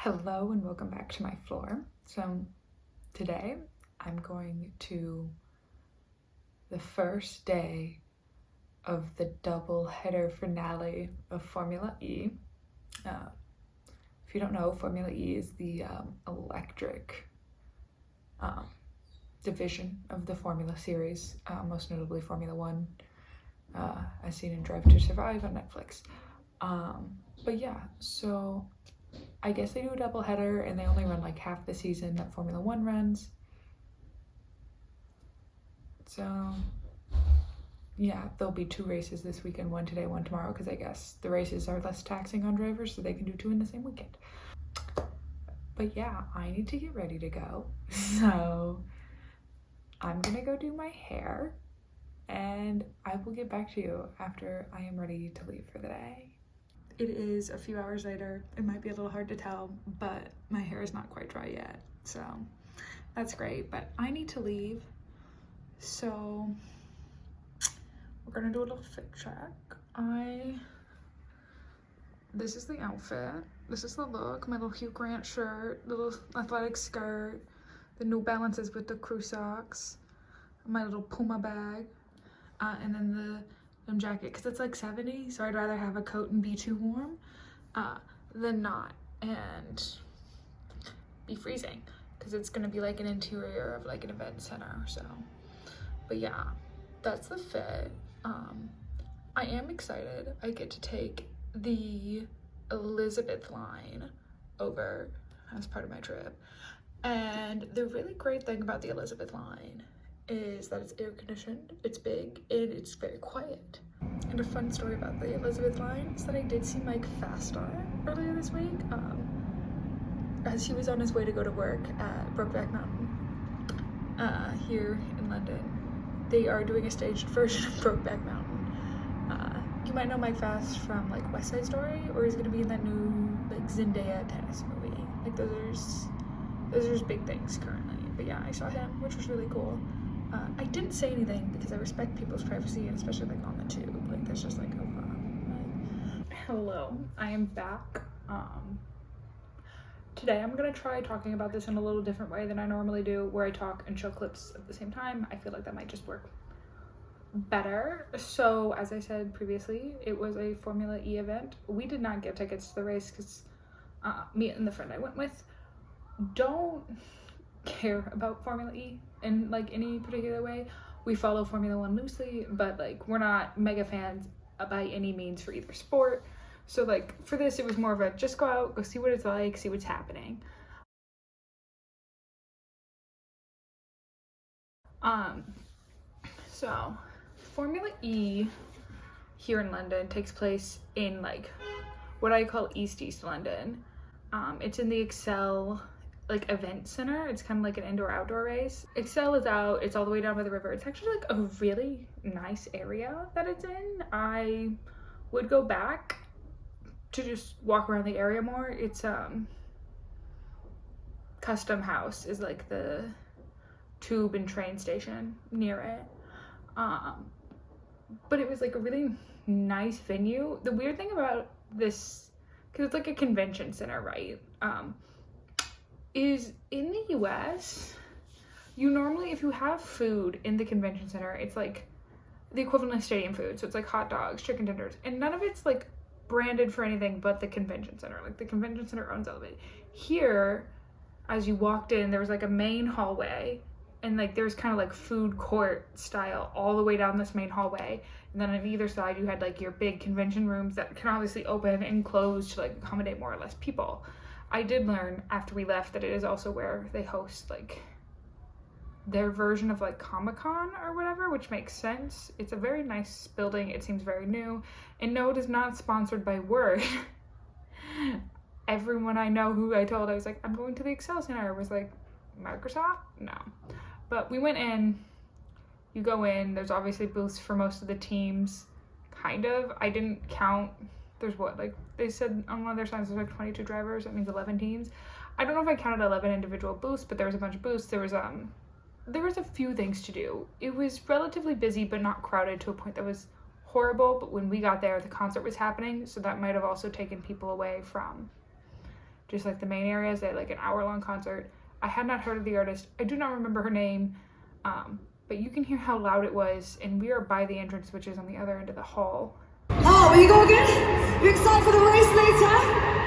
Hello and welcome back to my floor. So today I'm going to the first day of the double header finale of Formula E. If you don't know, Formula E is the electric division of the Formula series, most notably Formula One, as seen in Drive to Survive on Netflix. But yeah, so I guess they do a double header and they only run like half the season that Formula One runs. So yeah, there'll be 2 races this weekend, one today, one tomorrow, because I guess the races are less taxing on drivers, so they can do 2 in the same weekend. But yeah, I need to get ready to go. So I'm gonna go do my hair and I will get back to you after I am ready to leave for the day. It is a few hours later. It might be a little hard to tell, but my hair is not quite dry yet, so that's great. But I need to leave, so we're gonna do a little fit check. This is the outfit. This is the look. My little Hugh Grant shirt, little athletic skirt, the New Balances with the crew socks, my little Puma bag, and then the jacket, because it's like 70, so I'd rather have a coat and be too warm than not and be freezing, because it's gonna be like an interior of like an event center. So but yeah, that's the fit. I am excited. I get to take the Elizabeth line over as part of my trip, and the really great thing about the Elizabeth line is that it's air conditioned, it's big, and it's very quiet. And a fun story about the Elizabeth line is that I did see Mike Fast on it earlier this week, as he was on his way to go to work at Brokeback Mountain here in London. They are doing a staged version of Brokeback Mountain. You might know Mike Fast from like West Side Story, or he's gonna be in that new like Zendaya tennis movie. Like those are his big things currently. But yeah, I saw him, which was really cool. I didn't say anything because I respect people's privacy, and especially like on the tube. Like that's just like, oh god. Hello, I am back. Today I'm gonna try talking about this in a little different way than I normally do, where I talk and show clips at the same time. I feel like that might just work better. So as I said previously, it was a Formula E event. We did not get tickets to the race because me and the friend I went with don't care about Formula E in like any particular way. We follow Formula One loosely, but like we're not mega fans by any means for either sport. So like for this, it was more of a just go out, go see what it's like, see what's happening. So Formula E here in London takes place in like what I call East London. It's in the Excel like event center. It's kind of like an indoor-outdoor race. Excel is out. It's all the way down by the river. It's actually like a really nice area that it's in. I would go back to just walk around the area more. It's Custom House is like the tube and train station near it. But it was like a really nice venue. The weird thing about this, because it's like a convention center, right? Is in the US, you normally, if you have food in the convention center, it's like the equivalent of stadium food. So it's like hot dogs, chicken tenders, and none of it's like branded for anything but the convention center. Like the convention center owns all of it. Here, as you walked in, there was like a main hallway, and like there's kind of like food court style all the way down this main hallway, and then on either side you had like your big convention rooms that can obviously open and close to like accommodate more or less people. I did learn after we left that it is also where they host like their version of like Comic-Con or whatever, which makes sense. It's a very nice building. It seems very new, and no, it is not sponsored by Word. Everyone I know who I told I was like, I'm going to the Excel Center, was like, Microsoft? No. But we went in, you go in, there's obviously booths for most of the teams, kind of. I didn't count, there's what, like, they said on one of their signs there's like 22 drivers, that means 11 teams. I don't know if I counted 11 individual booths, but there was a bunch of booths. There was a few things to do. It was relatively busy, but not crowded to a point that was horrible. But when we got there, the concert was happening, so that might have also taken people away from just like the main areas. They had like an hour-long concert. I had not heard of the artist. I do not remember her name, but you can hear how loud it was, and we are by the entrance, which is on the other end of the hall. Oh, will you go again? You excited for the race later?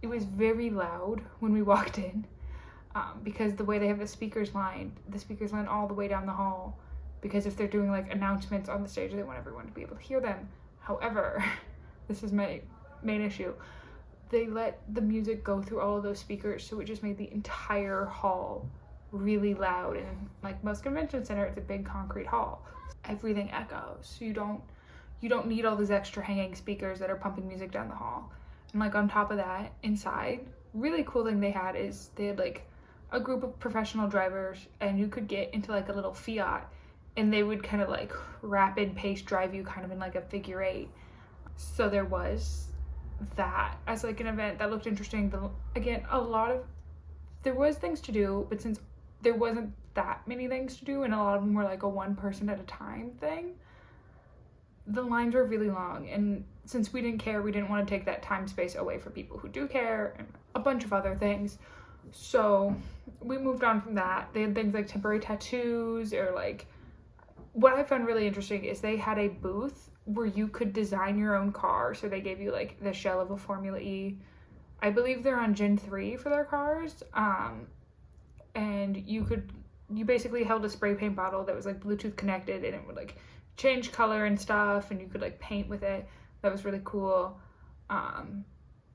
It was very loud when we walked in, because the way they have the speakers line all the way down the hall, because if they're doing like announcements on the stage, they want everyone to be able to hear them. However, this is my main issue. They let the music go through all of those speakers, so it just made the entire hall really loud. And like most convention center, it's a big concrete hall. Everything echoes. So you don't need all these extra hanging speakers that are pumping music down the hall. And like on top of that, inside, really cool thing they had is they had like a group of professional drivers, and you could get into like a little Fiat, and they would kind of like rapid pace drive you kind of in like a figure 8. So there was that as like an event that looked interesting. Again, there was things to do, but since there wasn't that many things to do and a lot of them were like a one person at a time thing, the lines were really long. And since we didn't care, we didn't want to take that time space away from people who do care, and a bunch of other things. So we moved on from that. They had things like temporary tattoos, or like, what I found really interesting is they had a booth where you could design your own car. So they gave you like the shell of a Formula E. I believe they're on Gen 3 for their cars. And you basically held a spray paint bottle that was like Bluetooth connected, and it would like change color and stuff, and you could like paint with it. That was really cool.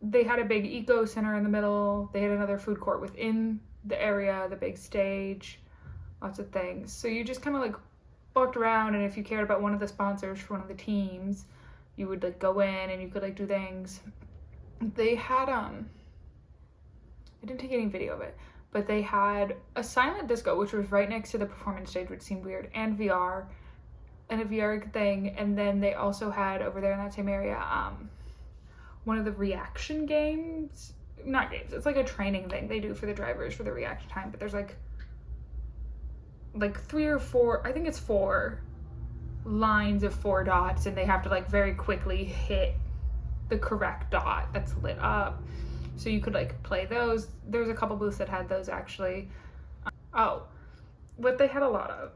They had a big eco center in the middle. They had another food court within the area, the big stage, lots of things. So you just kind of like walked around, and if you cared about one of the sponsors for one of the teams, you would like go in and you could like do things. They had I didn't take any video of it, but they had a silent disco, which was right next to the performance stage, which seemed weird, and VR, and a VR thing. And then they also had over there in that same area one of the reaction games, not games, it's like a training thing they do for the drivers for the reaction time, but there's like 3 or 4, I think it's 4 lines of 4 dots, and they have to like very quickly hit the correct dot that's lit up. So you could like play those. There's a couple booths that had those actually. What they had a lot of,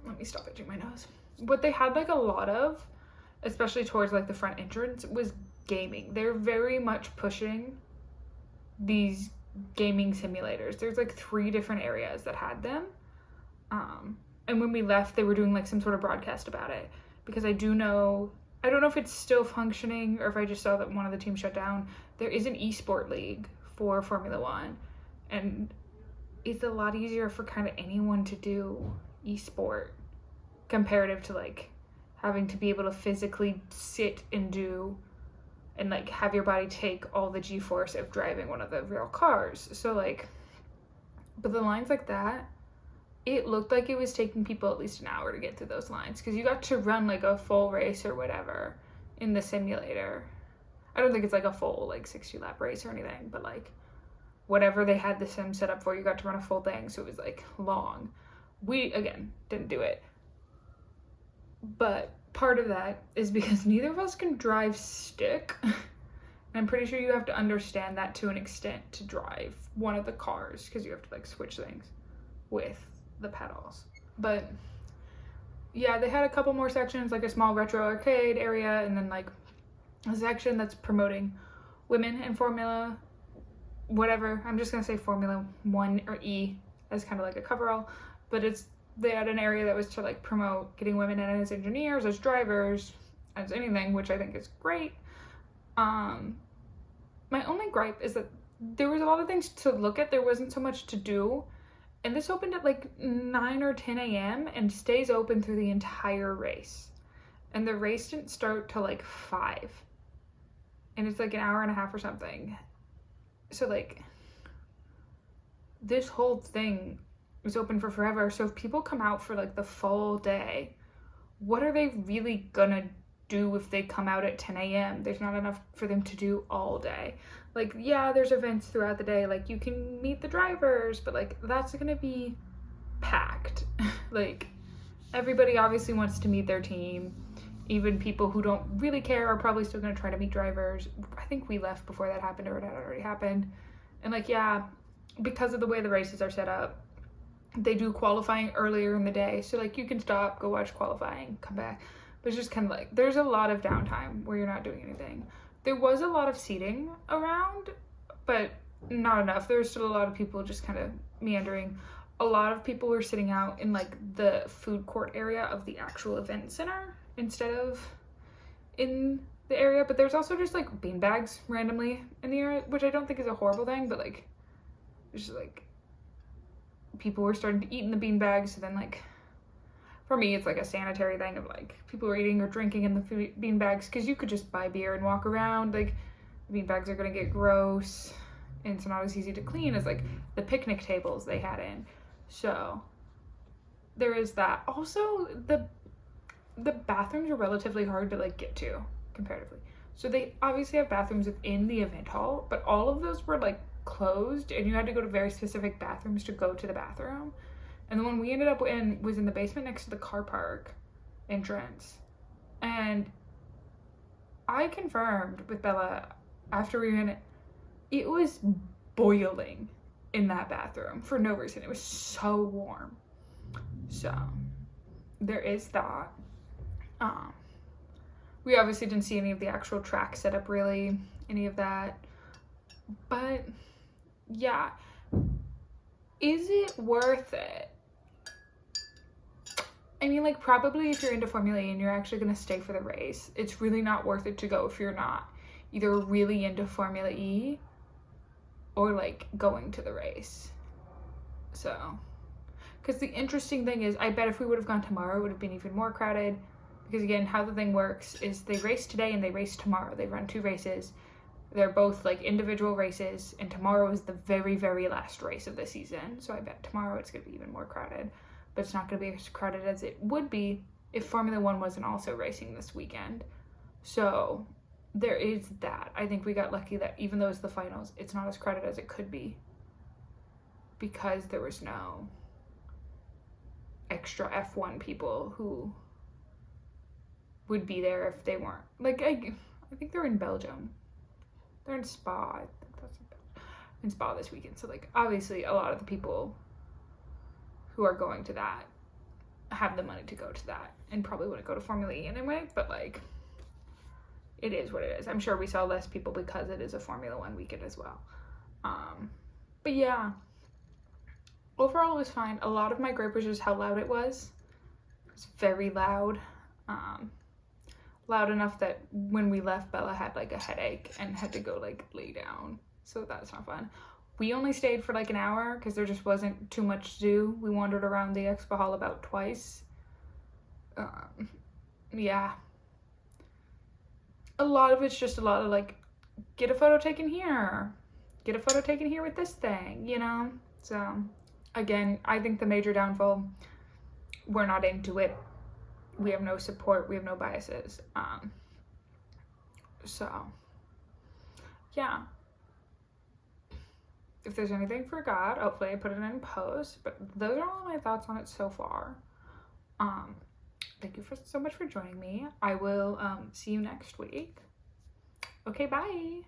let me stop itching my nose. What they had like a lot of, especially towards like the front entrance, was gaming. They're very much pushing these gaming simulators. There's like 3 different areas that had them. And when we left, they were doing like some sort of broadcast about it, because I don't know if it's still functioning or if I just saw that one of the teams shut down. There is an esport league for Formula One, and it's a lot easier for kind of anyone to do esport comparative to like having to be able to physically sit and do and like have your body take all the G-force of driving one of the real cars. So like, but the lines like that, it looked like it was taking people at least an hour to get through those lines, because you got to run like a full race or whatever in the simulator. I don't think it's like a full like 60-lap race or anything, but like whatever they had the sim set up for, you got to run a full thing, so it was like long. We, again, didn't do it. But part of that is because neither of us can drive stick. And I'm pretty sure you have to understand that to an extent to drive one of the cars, because you have to like switch things with the pedals. But yeah, they had a couple more sections, like a small retro arcade area, and then like a section that's promoting women in Formula whatever. I'm just gonna say Formula 1 or E as kind of like a coverall, but they had an area that was to like promote getting women in as engineers, as drivers, as anything, which I think is great. My only gripe is that there was a lot of things to look at. There wasn't so much to do. And this opened at like 9 or 10 a.m. and stays open through the entire race. And the race didn't start till like 5. And it's like an hour and a half or something. So like, this whole thing was open for forever. So if people come out for like the full day, what are they really gonna do if they come out at 10 a.m.? There's not enough for them to do all day. Like, yeah, there's events throughout the day, like you can meet the drivers, but like that's gonna be packed. Like, everybody obviously wants to meet their team. even people who don't really care are probably still going to try to meet drivers. I think we left before that happened, or it had already happened. And like, yeah, because of the way the races are set up, they do qualifying earlier in the day. So like you can stop, go watch qualifying, come back. But it's just kind of like, there's a lot of downtime where you're not doing anything. There was a lot of seating around, but not enough. There was still a lot of people just kind of meandering. A lot of people were sitting out in like the food court area of the actual event center instead of in the area. But there's also just like beanbags randomly in the area, which I don't think is a horrible thing, but like it's just like people were starting to eat in the beanbags. So then like for me, it's like a sanitary thing of like people were eating or drinking in the beanbags, because you could just buy beer and walk around. Like beanbags are gonna get gross, and it's not as easy to clean as like the picnic tables they had in. So there is that. Also, the bathrooms are relatively hard to like get to comparatively. So they obviously have bathrooms within the event hall, but all of those were like closed, and you had to go to very specific bathrooms to go to the bathroom. And the one we ended up in was in the basement next to the car park entrance. And I confirmed with Bella after we were in it, it was boiling in that bathroom for no reason. It was so warm. So there is that. We obviously didn't see any of the actual track setup, really, any of that. But yeah, is it worth it? I mean, like, probably if you're into Formula E and you're actually going to stay for the race, it's really not worth it to go if you're not either really into Formula E or, like, going to the race. So, because the interesting thing is, I bet if we would have gone tomorrow, it would have been even more crowded. Because, again, how the thing works is they race today and they race tomorrow. They run 2 races. They're both, like, individual races, and tomorrow is the very, very last race of the season. So I bet tomorrow it's going to be even more crowded. But it's not going to be as crowded as it would be if Formula One wasn't also racing this weekend. So there is that. I think we got lucky that even though it's the finals, it's not as crowded as it could be, because there was no extra F1 people who would be there if they weren't. Like, I think they're in Belgium. They're in Spa. I think that's in Spa this weekend. So, like, obviously a lot of the people who are going to that have the money to go to that and probably wouldn't go to Formula E anyway, but like, it is what it is. I'm sure we saw less people because it is a Formula One weekend as well. But yeah, overall it was fine. A lot of my gripe was just how loud it was. It was very loud. Loud enough that when we left, Bella had like a headache and had to go like lay down. So that's not fun. We only stayed for like an hour because there just wasn't too much to do. We wandered around the expo hall about twice. Yeah. A lot of it's just a lot of like, get a photo taken here. Get a photo taken here with this thing, you know? So, again, I think the major downfall, we're not into it. We have no support. We have no biases. So, yeah. If there's anything forgot, hopefully I put it in post, but those are all my thoughts on it so far. Thank you so much for joining me. I will see you next week. Okay, bye.